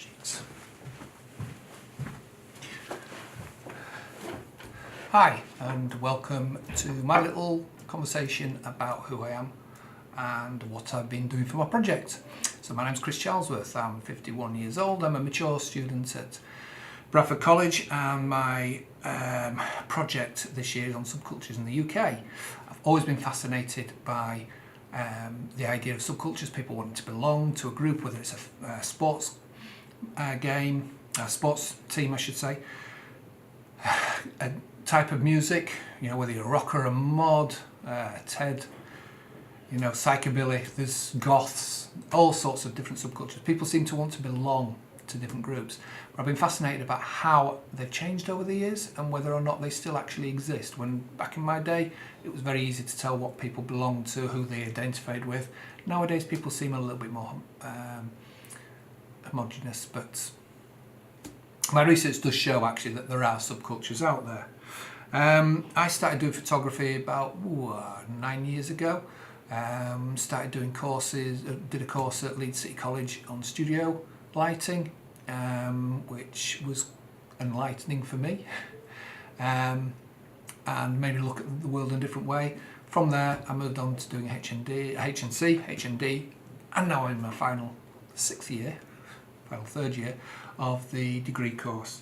Jeez. Hi and welcome to my little conversation about who I am and what I've been doing for my project. So my name's Chris Charlesworth, I'm 51 years old, I'm a mature student at Bradford College, and my project this year is on subcultures in the UK. I've always been fascinated by the idea of subcultures, people wanting to belong to a group, whether it's a sports game, a sports team I should say, a type of music, you know, whether you're a rocker, a mod, a TED, you know, psychobilly, there's goths, all sorts of different subcultures. People seem to want to belong to different groups. But I've been fascinated about how they've changed over the years and whether or not they still actually exist. When back in my day, it was very easy to tell what people belonged to, who they identified with. Nowadays, people seem a little bit more homogenous, but my research does show actually that there are subcultures out there. I started doing photography about 9 years ago. Started doing courses, did a course at Leeds City College on studio lighting, which was enlightening for me, and made me look at the world in a different way. From there I moved on to doing HND, and now I'm in my final third year of the degree course.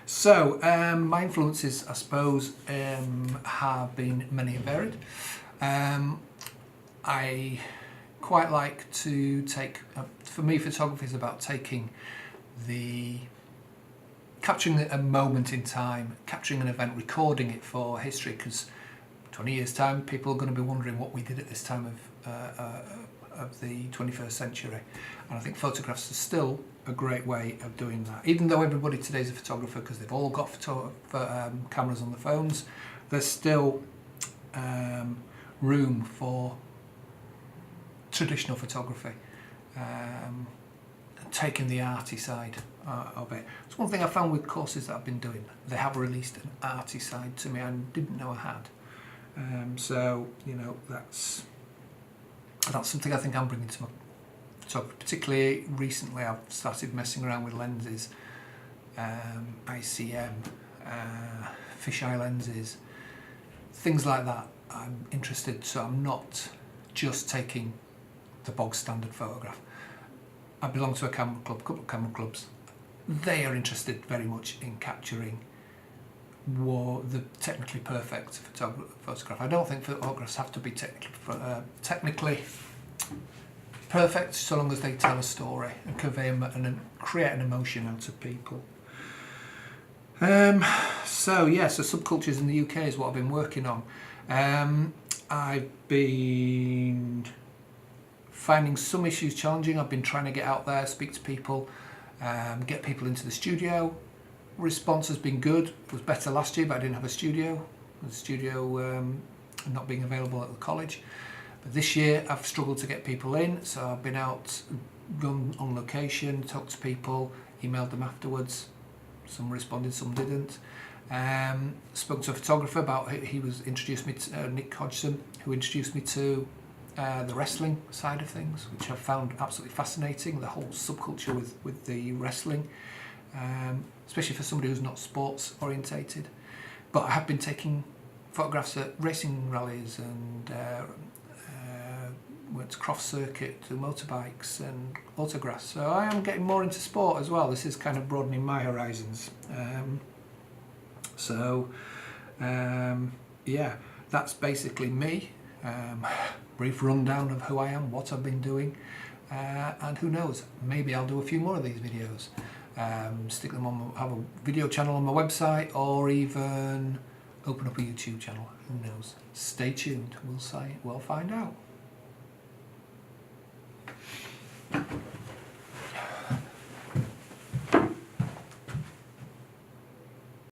So my influences, I suppose, have been many and varied. I quite like to take, for me photography is about capturing a moment in time, capturing an event, recording it for history, because 20 years time people are going to be wondering what we did at this time of the 21st century, and I think photographs are still a great way of doing that. Even though everybody today is a photographer because they've all got cameras on the phones, there's still room for traditional photography, taking the arty side of it. It's one thing I found with courses that I've been doing. They have released an arty side to me I didn't know I had. So, you know, that's something I think I'm bringing to my photography. Particularly recently I've started messing around with lenses, ICM, fisheye lenses, things like that. I'm interested, so I'm not just taking the bog standard photograph. I belong to a camera club, a couple of camera clubs. They are interested very much in capturing the technically perfect photograph. I don't think photographs have to be technically perfect, so long as they tell a story and convey and create an emotion out of people. So subcultures in the UK is what I've been working on. I've been finding some issues challenging. I've been trying to get out there, speak to people, get people into the studio. Response has been good. It was better last year, but I didn't have a studio. The studio not being available at the college. But this year I've struggled to get people in, so I've been out, gone on location, talked to people, emailed them afterwards. Some responded, some didn't. Spoke to a photographer about, he was introduced me to Nick Hodgson, who introduced me to the wrestling side of things, which I've found absolutely fascinating, the whole subculture with the wrestling, especially for somebody who's not sports orientated. But I have been taking photographs at racing rallies and went to Croft Circuit, to motorbikes and autographs. So I am getting more into sport as well. This is kind of broadening my horizons. Yeah, that's basically me. Brief rundown of who I am, what I've been doing, and who knows, maybe I'll do a few more of these videos. Stick them on, have a video channel on my website, or even open up a YouTube channel. Who knows? Stay tuned. We'll find out.